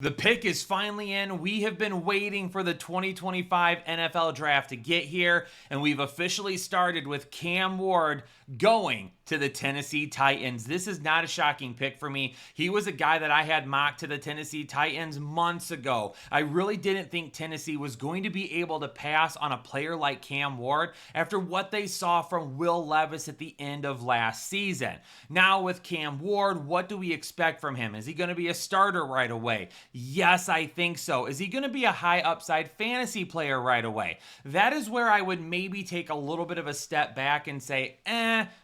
The pick is finally in. We have been waiting for the 2025 NFL draft to get here, and we've officially started with Cam Ward going to the Tennessee Titans. This is not a shocking pick for me. He was a guy that I had mocked to the Tennessee Titans months ago. I really didn't think Tennessee was going to be able to pass on a player like Cam Ward after what they saw from Will Levis at the end of last season. Now with Cam Ward, what do we expect from him? Is he going to be a starter right away? Yes, I think so. Is he going to be a high upside fantasy player right away? That is where I would maybe take a little bit of a step back and say,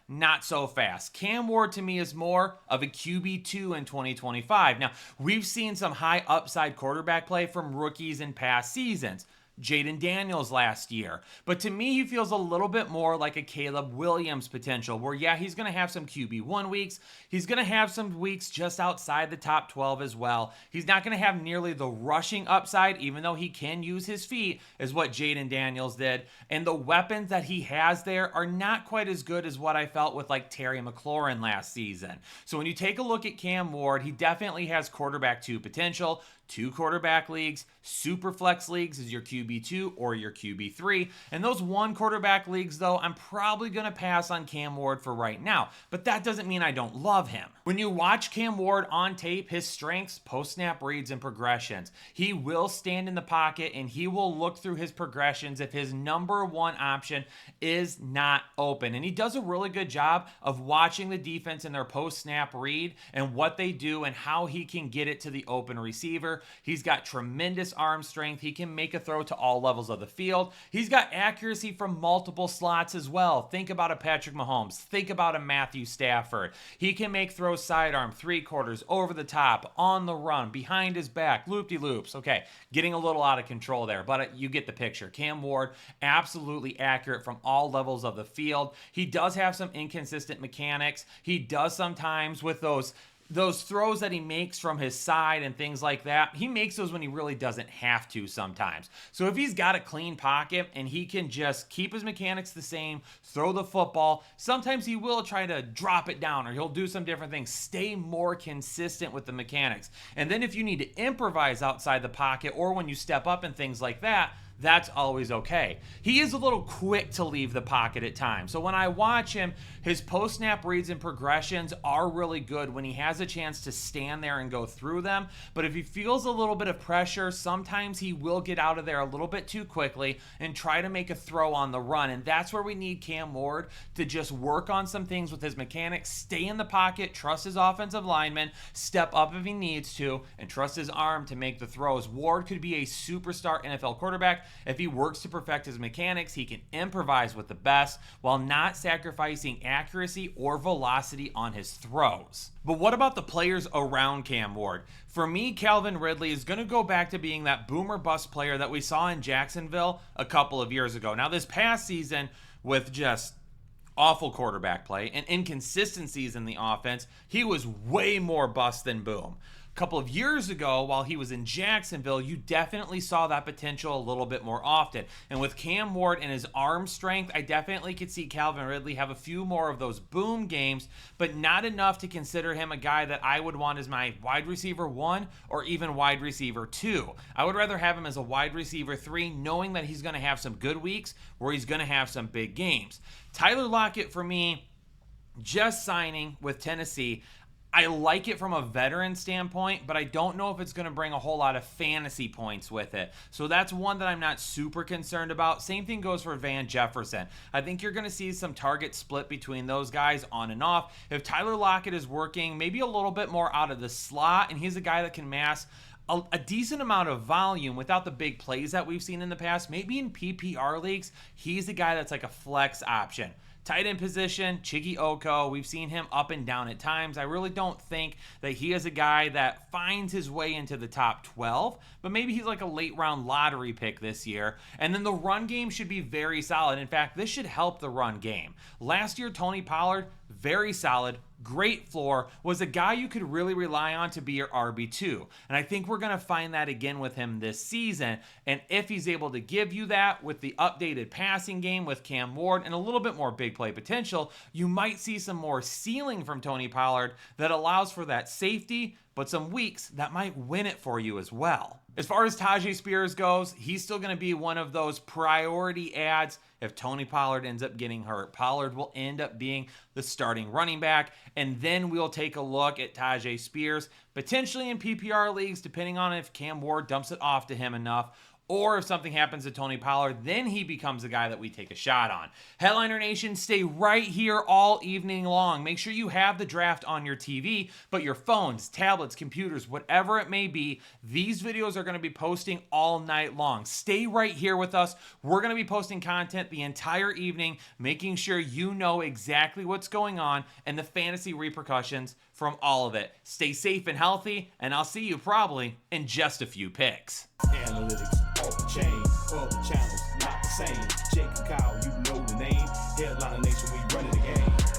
not so fast. Cam Ward to me is more of a QB2 in 2025. Now, we've seen some high upside quarterback play from rookies in past seasons. Jaden Daniels last year. But to me, he feels a little bit more like a Caleb Williams potential, where yeah, he's going to have some QB1 weeks. He's going to have some weeks just outside the top 12 as well. He's not going to have nearly the rushing upside, even though he can use his feet, as what Jaden Daniels did. And the weapons that he has there are not quite as good as what I felt with like Terry McLaurin last season. So when you take a look at Cam Ward, he definitely has quarterback 2 potential. 2 quarterback leagues, super flex leagues is your QB2 or your QB3. And those 1 quarterback leagues, though, I'm probably going to pass on Cam Ward for right now. But that doesn't mean I don't love him. When you watch Cam Ward on tape, his strengths, post-snap reads, and progressions. He will stand in the pocket and he will look through his progressions if his number 1 option is not open. And he does a really good job of watching the defense in their post-snap read and what they do and how he can get it to the open receiver. He's got tremendous arm strength. He can make a throw to all levels of the field. He's got accuracy from multiple slots as well. Think about a Patrick Mahomes. Think about a Matthew Stafford. He can make throws sidearm, 3/4, over the top, on the run, behind his back, loop-de-loops. Okay, getting a little out of control there, but you get the picture. Cam Ward, absolutely accurate from all levels of the field. He does have some inconsistent mechanics. He does sometimes with those throws that he makes from his side and things like that, he makes those when he really doesn't have to sometimes. So if he's got a clean pocket and he can just keep his mechanics the same, throw the football, sometimes he will try to drop it down or he'll do some different things, stay more consistent with the mechanics. And then if you need to improvise outside the pocket or when you step up and things like that, that's always okay. He is a little quick to leave the pocket at times. So when I watch him, his post-snap reads and progressions are really good when he has a chance to stand there and go through them. But if he feels a little bit of pressure, sometimes he will get out of there a little bit too quickly and try to make a throw on the run. And that's where we need Cam Ward to just work on some things with his mechanics, stay in the pocket, trust his offensive lineman, step up if he needs to, and trust his arm to make the throws. Ward could be a superstar NFL quarterback. If he works to perfect his mechanics, he can improvise with the best while not sacrificing accuracy or velocity on his throws. But what about the players around Cam Ward? For me, Calvin Ridley is going to go back to being that boomer bust player that we saw in Jacksonville a couple of years ago. Now, this past season, with just awful quarterback play and inconsistencies in the offense, he was way more bust than boom. A couple of years ago, while he was in Jacksonville, you definitely saw that potential a little bit more often. And with Cam Ward and his arm strength, I definitely could see Calvin Ridley have a few more of those boom games, but not enough to consider him a guy that I would want as my wide receiver 1 or even wide receiver 2. I would rather have him as a wide receiver 3, knowing that he's going to have some good weeks where he's going to have some big games. Tyler Lockett, for me, just signing with Tennessee, I like it from a veteran standpoint, but I don't know if it's going to bring a whole lot of fantasy points with it. So that's one that I'm not super concerned about. Same thing goes for Van Jefferson. I think you're going to see some target split between those guys on and off. If Tyler Lockett is working maybe a little bit more out of the slot, and he's a guy that can mass a decent amount of volume without the big plays that we've seen in the past, maybe in PPR leagues, he's a guy that's like a flex option. Tight end position, Chiggy Oko, we've seen him up and down at times. I really don't think that he is a guy that finds his way into the top 12, but maybe he's like a late round lottery pick this year. And then the run game should be very solid. In fact, this should help the run game. Last year, Tony Pollard, very solid, great floor, was a guy you could really rely on to be your RB2. And I think we're going to find that again with him this season. And if he's able to give you that with the updated passing game with Cam Ward and a little bit more big play potential, you might see some more ceiling from Tony Pollard that allows for that safety, but some weeks that might win it for you as well. As far as Tyjae Spears goes, he's still going to be one of those priority ads. If Tony Pollard ends up getting hurt, Pollard will end up being the starting running back, and then we'll take a look at Tyjae Spears, potentially in PPR leagues, depending on if Cam Ward dumps it off to him enough, or if something happens to Tony Pollard, then he becomes the guy that we take a shot on. Headliner Nation, stay right here all evening long. Make sure you have the draft on your TV, but your phones, tablets, computers, whatever it may be, these videos are going to be posting all night long. Stay right here with us. We're going to be posting content the entire evening, making sure you know exactly what's going on and the fantasy repercussions from all of it. Stay safe and healthy, and I'll see you probably in just a few picks. Analytics, off the chain, all the channels, not the same.